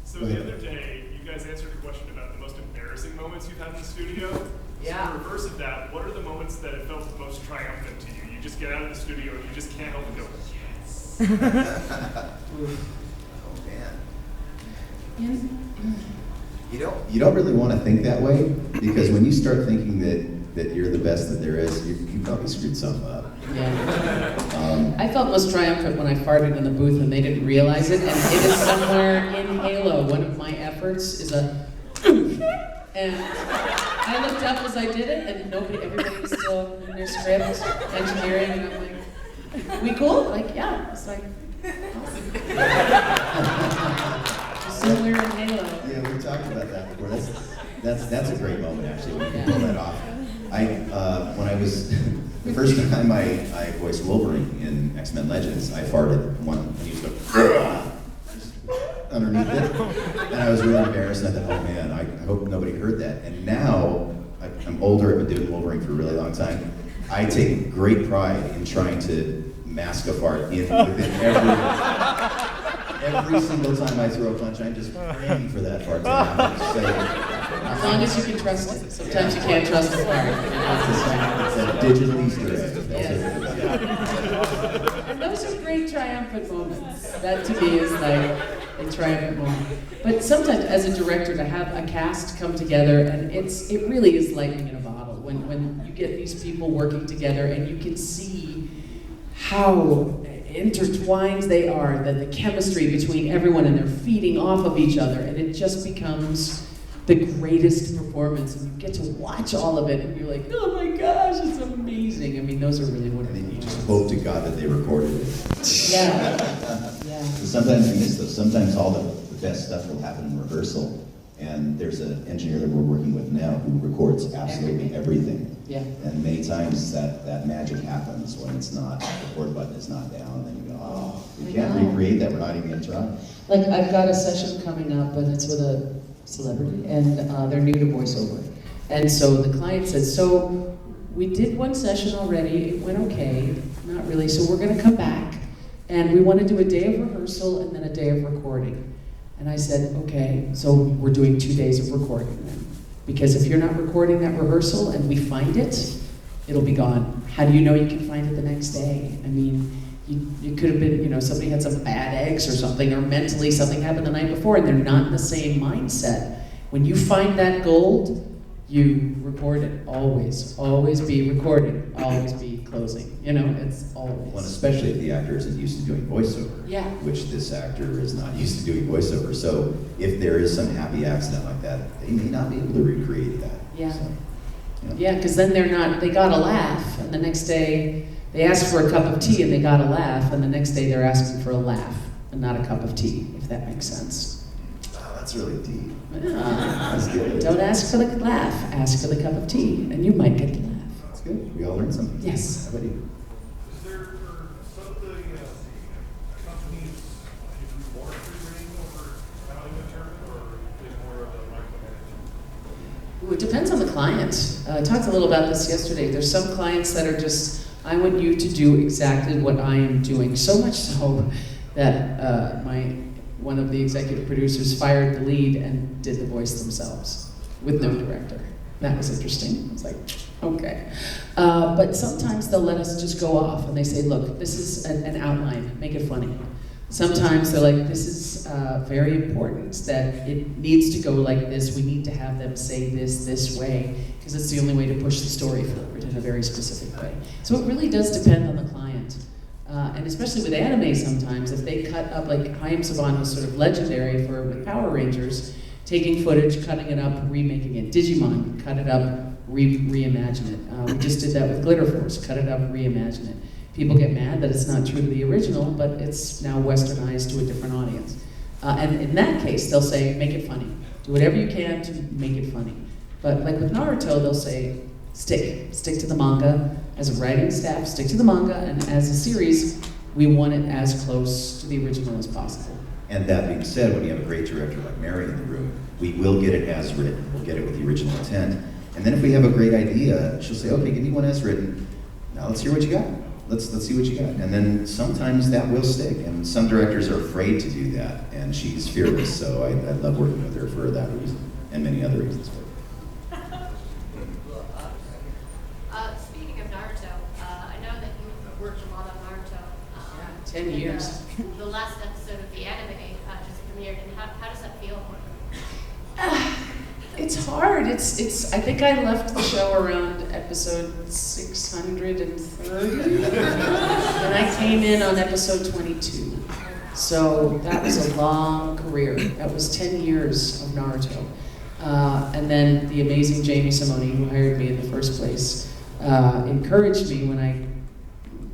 So the other day, you guys answered a question about the most embarrassing moments you've had in the studio. Yeah. So the reverse of that, what are the moments that have felt the most triumphant to you? You just get out of the studio and you just can't help but go, yes. Oh man. You don't really want to think that way, because when you start thinking that you're the best that there is, you probably screwed something up. Yeah. I felt most triumphant when I farted in the booth and they didn't realize it, and it is somewhere in Halo. One of my efforts is a and I looked up as I did it, and everybody was still in their script, engineering, and I'm like, we cool? Like, yeah. It's like, awesome. Similar in Halo. Yeah, we talked about that before. That's a great moment, actually, when you pull that off. When I was, the first time I voiced Wolverine in X-Men Legends, I farted one, and he was going, underneath it, and I was really embarrassed, and I thought, oh man, I hope nobody heard that. And now, I'm older, I've been doing Wolverine for a really long time, I take great pride in trying to mask a fart within every single time I throw a punch. I'm just praying for that fart to happen. As long as you can trust it. Sometimes you can't trust a fart. It's a digital Easter egg. Yes. And those are great triumphant moments. That to me is like a triumphant moment. But sometimes as a director, to have a cast come together, and it really is lightning in a bottle when you get these people working together and you can see how intertwined they are, the chemistry between everyone, and they're feeding off of each other, and it just becomes the greatest performance, and you get to watch all of it, and you're like, oh my gosh, it's amazing. I mean, those are really wonderful. And then you just hope to God that they recorded it. Yeah. Yeah. Sometimes you miss those. Sometimes all the best stuff will happen in rehearsal, and there's an engineer that we're working with now who records absolutely everything. Yeah. And many times that magic happens when it's not, the record button is not down, and you go, oh, we can't recreate that, we're not even gonna try. Like, I've got a session coming up, and it's with a celebrity, and they're new to voiceover. And so the client says, so we did one session already, it went okay, not really, so we're gonna come back, and we wanna do a day of rehearsal and then a day of recording. And I said, okay, so we're doing 2 days of recording then. Because if you're not recording that rehearsal and we find it, it'll be gone. How do you know you can find it the next day? I mean, you could have been, somebody had some bad eggs or something, or mentally something happened the night before, and they're not in the same mindset. When you find that gold, you record it. Always. Always be recording. Always be closing. It's always. Well, especially if the actor isn't used to doing voiceover. Yeah. Which this actor is not used to doing voiceover. So if there is some happy accident like that, they may not be able to recreate that. Yeah. So, yeah, because then they got a laugh, and the next day they asked for a cup of tea and they got a laugh, and the next day they're asking for a laugh and not a cup of tea, if that makes sense. Oh, that's really deep. That's good. Don't ask for the laugh, ask for the cup of tea, and you might get the laugh. That's good. We all learned something. Yes. How about you? Is there, for some of the companies, you more free reign over how you determine, or is more of a micromanagement? It depends on the client. I talked a little about this yesterday. There's some clients that are just, I want you to do exactly what I am doing. So much so that one of the executive producers fired the lead and did the voice themselves with no director. That was interesting. I was like, okay. But sometimes they'll let us just go off and they say, look, this is an outline, make it funny. Sometimes they're like, this is very important that it needs to go like this. We need to have them say this way, because it's the only way to push the story forward in a very specific way. So it really does depend on the client. And especially with anime sometimes, if they cut up, like Hayam Saban was sort of legendary with Power Rangers, taking footage, cutting it up, remaking it. Digimon, cut it up, reimagine it. We just did that with Glitter Force, cut it up, reimagine it. People get mad that it's not true to the original, but it's now westernized to a different audience. And in that case, they'll say, make it funny. Do whatever you can to make it funny. But like with Naruto, they'll say, stick to the manga. As a writing staff, stick to the manga, and as a series, we want it as close to the original as possible. And that being said, when you have a great director like Mary in the room, we will get it as written. We'll get it with the original intent. And then if we have a great idea, she'll say, okay, give me one as written. Now let's hear what you got. Let's see what you got. And then sometimes that will stick. And some directors are afraid to do that. And she's fearless, so I love working with her for that reason and many other reasons. Speaking of Naruto, I know that you've worked a lot on Naruto. 10 years. The last episode of the anime just premiered, and how does that feel? It's hard. It's. I think I left the show around episode 630, and I came in on episode 22. So that was a long career. That was 10 years of Naruto. And then the amazing Jamie Simone, who hired me in the first place, encouraged me when I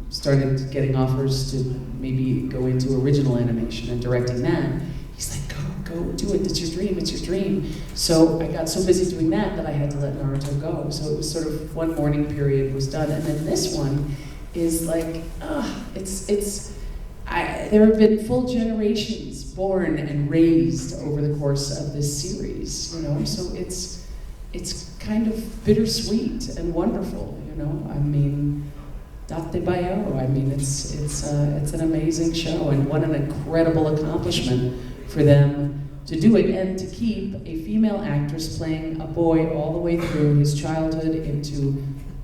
started getting offers to maybe go into original animation and directing that. He's like, go do it, it's your dream. So I got so busy doing that I had to let Naruto go. So it was sort of one morning period was done. And then this one is like, there have been full generations born and raised over the course of this series, you know, so it's kind of bittersweet and wonderful, you know, I mean, Date Bayo, I mean, it's an amazing show, and what an incredible accomplishment for them to do it, and to keep a female actress playing a boy all the way through his childhood into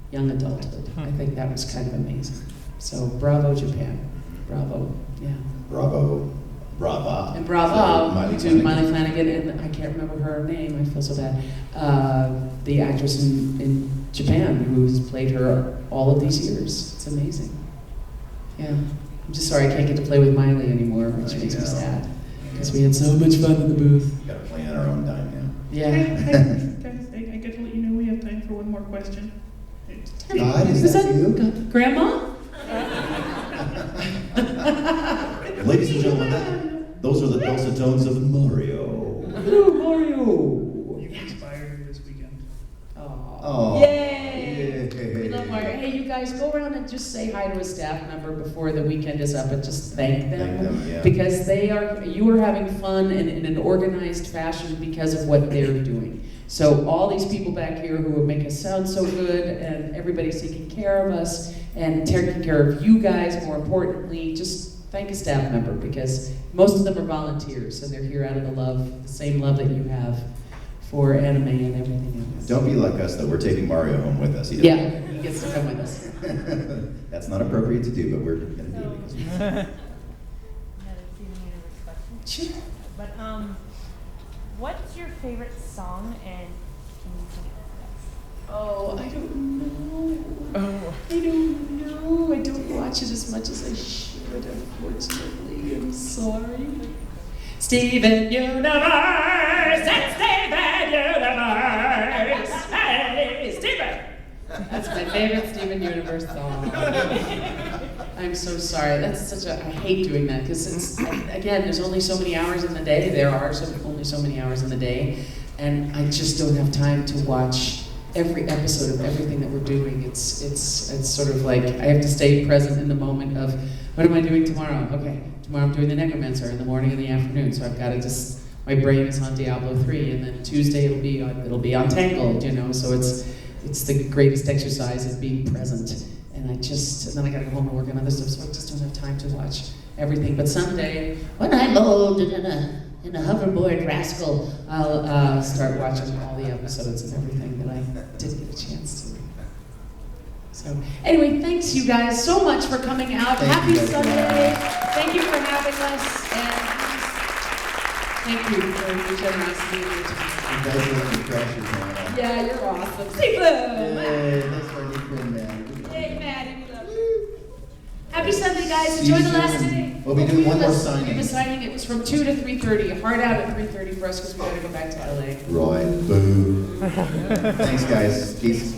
young adulthood. I think that was kind of amazing. So bravo, Japan. Bravo, yeah. Bravo. Brava. And bravo So, to Miley Flanagan, and I can't remember her name, I feel so bad. The actress in Japan who's played her all of these years. It's amazing. Yeah. I'm just sorry I can't get to play with Miley anymore, which makes me sad. Because we had so much fun in the booth. We've got to play on our own dime now. Yeah. Guys, I get to let you know we have time for one more question. God, is that you? Grandma? Ladies and gentlemen, those are the dulcet tones of Mario. Hello, Mario. You inspired me this weekend. Oh. Yay! We love Mario. Hey, you guys, go around and just say hi to a staff member before the weekend is up, and just thank them, yeah. because you are having fun and in an organized fashion because of what they're doing. So all these people back here who make us sound so good, and everybody's taking care of us and taking care of you guys, more importantly, just thank a staff member, because most of them are volunteers, and they're here out of the same love that you have for anime and everything else. Don't be like us, though. We're taking Mario home with us. He gets to come with us. That's not appropriate to do, but we're going to do it because we Another Steven Universe question. Sure. But what's your favorite song, and can you sing it for us? Oh, I don't know. Oh. I don't know. I don't watch it as much as I should, unfortunately. I'm sorry. Steven Universe! It's Steven Universe! Hey, Steven! That's my favorite Steven Universe song. I'm so sorry. That's I hate doing that, because again, there's only so many hours in the day. There are only so many hours in the day, and I just don't have time to watch every episode of everything that we're doing. It's sort of like I have to stay present in the moment of, what am I doing tomorrow? Okay, tomorrow I'm doing the Necromancer in the morning and the afternoon, so I've got to just, my brain is on Diablo 3, and then Tuesday it'll be on Tangled, you know, so it's the greatest exercise of being present. And then I gotta go home and work on other stuff, so I just don't have time to watch everything. But someday, when I'm old and in a hoverboard rascal, I'll start watching all the episodes of everything that I didn't get a chance to. So anyway, thanks you guys so much for coming out. Happy Sunday. Thank you for having us, and thank you for your generosity and your time. You guys are like the crashers now. Yeah, you're awesome. Steve Blum. Yay, that's our new friend, man. Yay, Maddie, we love you. Happy Sunday, guys. Enjoy the last day. We'll be doing one more We signing. have a signing. It was from 2 to 3:30. Hard out at 3:30 for us, because we gotta go back to LA. Roy, boo. Thanks, guys. Peace.